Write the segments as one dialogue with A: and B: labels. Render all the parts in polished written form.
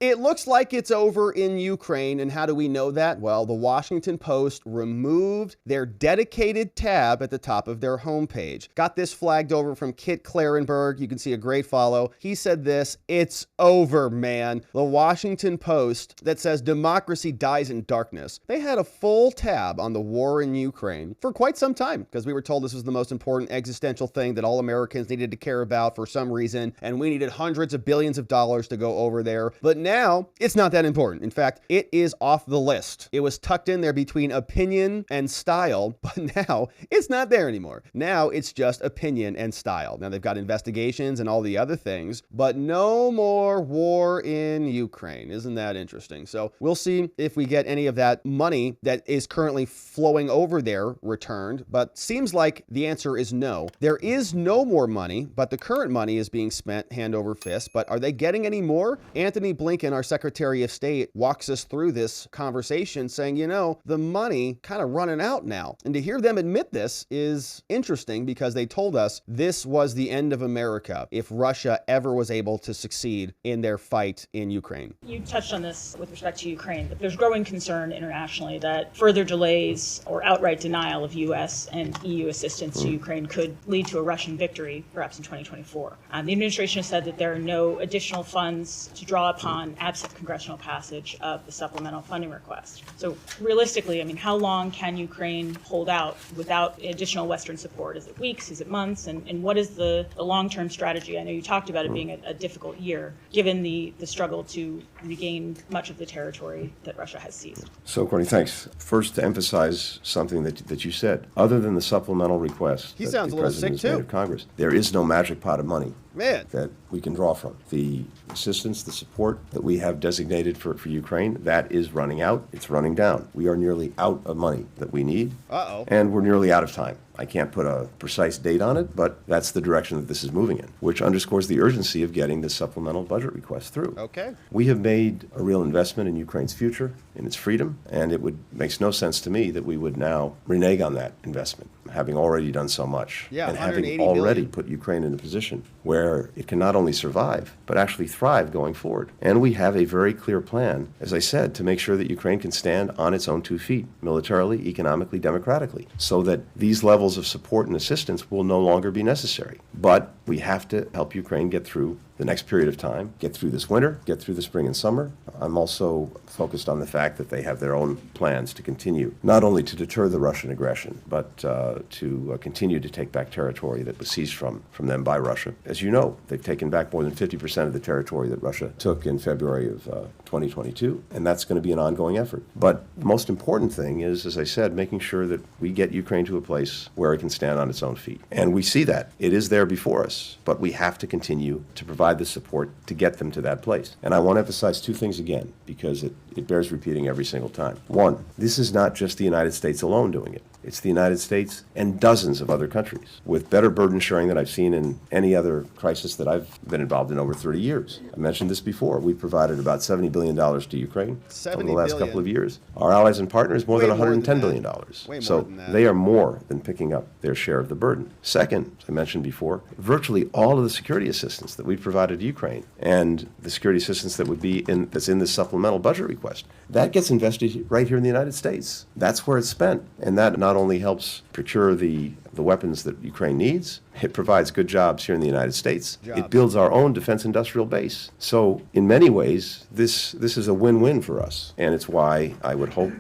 A: It looks like it's over in Ukraine. And how do we know that? Well, the Washington Post removed their dedicated tab at the top of their homepage. Got this flagged over from Kit Clarenberg. You can see a great follow. He said this: "It's over, man." The Washington Post that says democracy dies in darkness. They had a full tab on the war in Ukraine for quite some time because we were told this was the most important existential thing that all Americans needed to care about for some reason. And we needed hundreds of billions of dollars to go over there. But now it's not that important. In fact, it is off the list. It was tucked in there between opinion and style, but now it's not there anymore. Now it's just opinion and style. Now they've got investigations and all the other things, but no more war in Ukraine. Isn't that interesting? So we'll see if we get any of that money that is currently flowing over there returned, but seems like the answer is no. There is no more money, but the current money is being spent hand over fist. But are they getting any more? Anthony Blinken, our Secretary of State, walks us through this conversation saying, the money kind of running out now. And to hear them admit this is interesting because they told us this was the end of America if Russia ever was able to succeed in their fight in Ukraine.
B: You touched on this with respect to Ukraine, but there's growing concern internationally that further delays or outright denial of U.S. and EU assistance to Ukraine could lead to a Russian victory, perhaps in 2024. The administration has said that there are no additional funds to draw upon absent congressional passage of the supplemental funding request. So realistically, how long can Ukraine hold out without additional Western support? Is it weeks? Is it months? And what is the long-term strategy? I know you talked about it being a difficult year, given the struggle to regain much of the territory that Russia has seized.
C: So, Courtney, thanks. First, to emphasize something that you said. Other than the supplemental request
A: he sounds a little sick too.
C: Of Congress, there is no magic pot of money
A: that
C: we can draw from. The assistance, the support that we have designated for Ukraine, that is running out. It's running down. We are nearly out of money that we need. And we're nearly out of time. I can't put a precise date on it, but that's the direction that this is moving in, which underscores the urgency of getting this supplemental budget request through.
A: Okay.
C: We have made a real investment in Ukraine's future, in its freedom, and it makes no sense to me that we would now renege on that investment, having already done so much.
A: Yeah,
C: and having already put Ukraine in a position where it can not only survive, but actually thrive going forward. And we have a very clear plan, as I said, to make sure that Ukraine can stand on its own 2 feet, militarily, economically, democratically, so that these levels of support and assistance will no longer be necessary. But we have to help Ukraine get through the next period of time, get through this winter, get through the spring and summer. I'm also focused on the fact that they have their own plans to continue, not only to deter the Russian aggression, but to continue to take back territory that was seized from them by Russia. As you know, they've taken back more than 50% of the territory that Russia took in February of 2022, and that's going to be an ongoing effort. But the most important thing is, as I said, making sure that we get Ukraine to a place where it can stand on its own feet. And we see that. It is there before us, but we have to continue to provide the support to get them to that place. And I want to emphasize 2 things again, because it bears repeating every single time. One, this is not just the United States alone doing it. It's the United States and dozens of other countries with better burden sharing than I've seen in any other crisis that I've been involved in over 30 years. I mentioned this before. We've provided about $70 billion to Ukraine over the last couple of years. Our allies and partners, more than $110 billion. So they are more than picking up their share of the burden. Second, as I mentioned before, virtually all of the security assistance that we've provided to Ukraine and the security assistance that would be that's in the supplemental budget request, that gets invested right here in the United States. That's where it's spent. And that not only helps procure the weapons that Ukraine needs, it provides good jobs here in the United States. It builds our own defense industrial base. So in many ways, this is a win-win for us. And it's why I would hope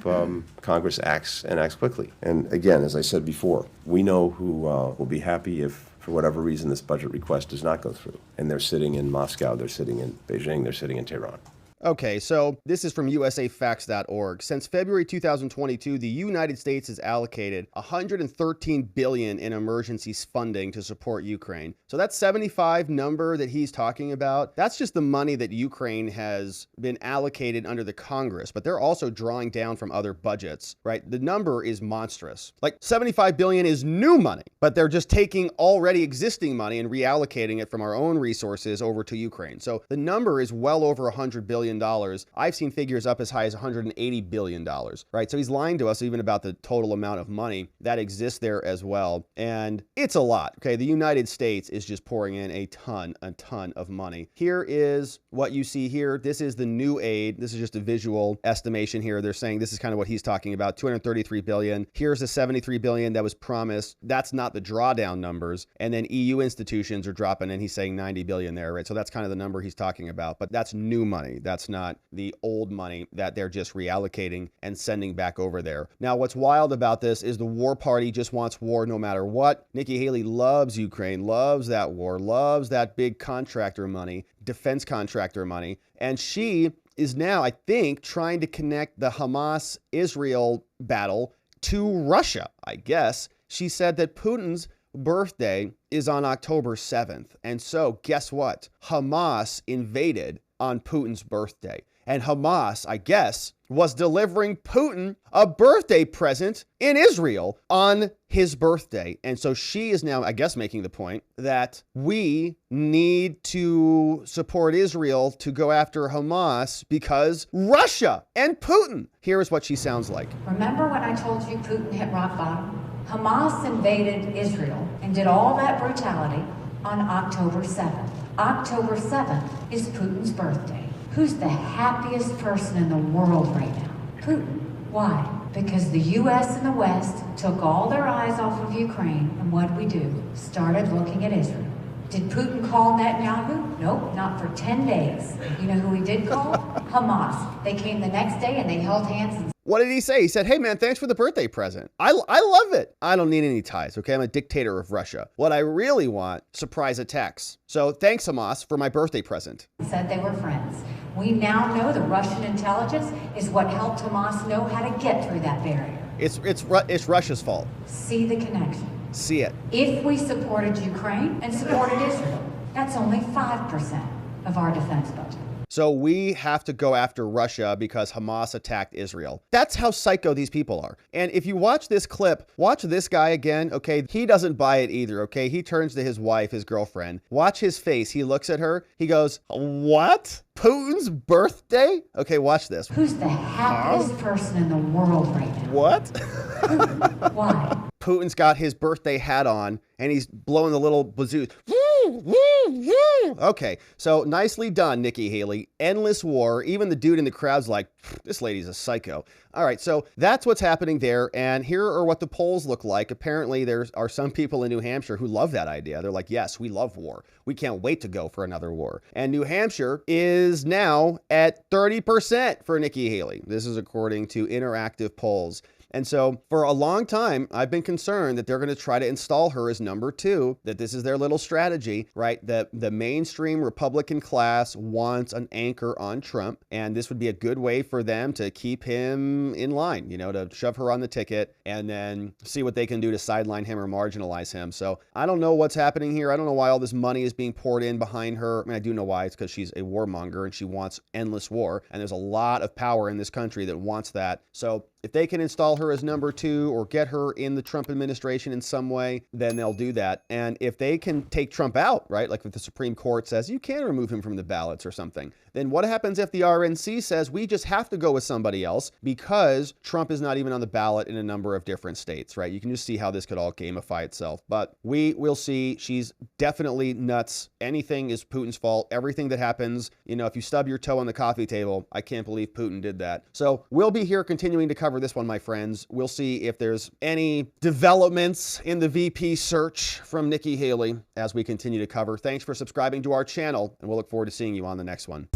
C: Congress acts quickly. And again, as I said before, we know who will be happy if, for whatever reason, this budget request does not go through. And they're sitting in Moscow, they're sitting in Beijing, they're sitting in Tehran.
A: Okay, so this is from usafacts.org. Since February 2022, the United States has allocated $113 billion in emergency funding to support Ukraine. So that 75 number that he's talking about, that's just the money that Ukraine has been allocated under the Congress, but they're also drawing down from other budgets, right? The number is monstrous. Like 75 billion is new money, but they're just taking already existing money and reallocating it from our own resources over to Ukraine. So the number is well over $100 billion billion. I've seen figures up as high as $180 billion, right? So he's lying to us even about the total amount of money that exists there as well. And it's a lot, okay? The United States is just pouring in a ton of money. Here is what you see here. This is the new aid. This is just a visual estimation here. They're saying this is kind of what he's talking about, 233 billion. Here's the 73 billion that was promised. That's not the drawdown numbers. And then EU institutions are dropping, and he's saying 90 billion there, right? So that's kind of the number he's talking about, but that's new money. That's not the old money that they're just reallocating and sending back over there. Now, what's wild about this is the war party just wants war no matter what. Nikki Haley loves Ukraine, loves that war, loves that big contractor money, defense contractor money. And she is now, I think, trying to connect the Hamas-Israel battle to Russia, I guess. She said that Putin's birthday is on October 7th. And so guess what? Hamas invaded on Putin's birthday. And Hamas, I guess, was delivering Putin a birthday present in Israel on his birthday. And so she is now, I guess, making the point that we need to support Israel to go after Hamas because Russia and Putin. Here is what she sounds like.
D: Remember when I told you Putin hit rock bottom? Hamas invaded Israel and did all that brutality on October 7th. October 7th is Putin's birthday. Who's the happiest person in the world right now? Putin. Why? Because the U.S. and the West took all their eyes off of Ukraine, and what did we do? Started looking at Israel. Did Putin call Netanyahu? Nope, not for 10 days. You know who he did call? Hamas. They came the next day and they held hands and
A: What did he say? He said, hey, man, thanks for the birthday present. I love it. I don't need any ties, okay? I'm a dictator of Russia. What I really want, surprise attacks. So thanks, Hamas, for my birthday present.
D: said they were friends. We now know the Russian intelligence is what helped Hamas know how to get through that barrier.
A: It's Russia's fault.
D: See the connection.
A: See it.
D: If we supported Ukraine and supported Israel, that's only 5% of our defense budget.
A: So we have to go after Russia because Hamas attacked Israel. That's how psycho these people are. And if you watch this clip, watch this guy again, okay? He doesn't buy it either, okay? He turns to his wife, his girlfriend. Watch his face. He looks at her. He goes, what? Putin's birthday? Okay, watch this.
D: Who's the happiest person in the world right now?
A: What?
D: Putin. Why?
A: Putin's got his birthday hat on and he's blowing the little bazoo. Okay, so nicely done, Nikki Haley. Endless war. Even the dude in the crowd's like, this lady's a psycho. All right, so that's what's happening there. And here are what the polls look like. Apparently, there are some people in New Hampshire who love that idea. They're like, yes, we love war. We can't wait to go for another war. And New Hampshire is now at 30% for Nikki Haley. This is according to interactive polls. And so for a long time, I've been concerned that they're going to try to install her as number two, that this is their little strategy, right? That the mainstream Republican class wants an anchor on Trump. And this would be a good way for them to keep him in line, you know, to shove her on the ticket and then see what they can do to sideline him or marginalize him. So I don't know what's happening here. I don't know why all this money is being poured in behind her. I mean, I do know why. It's because she's a warmonger and she wants endless war. And there's a lot of power in this country that wants that. So if they can install her as number two or get her in the Trump administration in some way, then they'll do that. And if they can take Trump out, right, like if the Supreme Court says you can remove him from the ballots or something, then what happens if the RNC says we just have to go with somebody else because Trump is not even on the ballot in a number of different states, right? You can just see how this could all gamify itself. But we will see. She's definitely nuts. Anything is Putin's fault. Everything that happens, you know, if you stub your toe on the coffee table, I can't believe Putin did that. So we'll be here continuing to cover this one, my friends. We'll see if there's any developments in the VP search from Nikki Haley as we continue to cover. Thanks for subscribing to our channel, and we'll look forward to seeing you on the next one.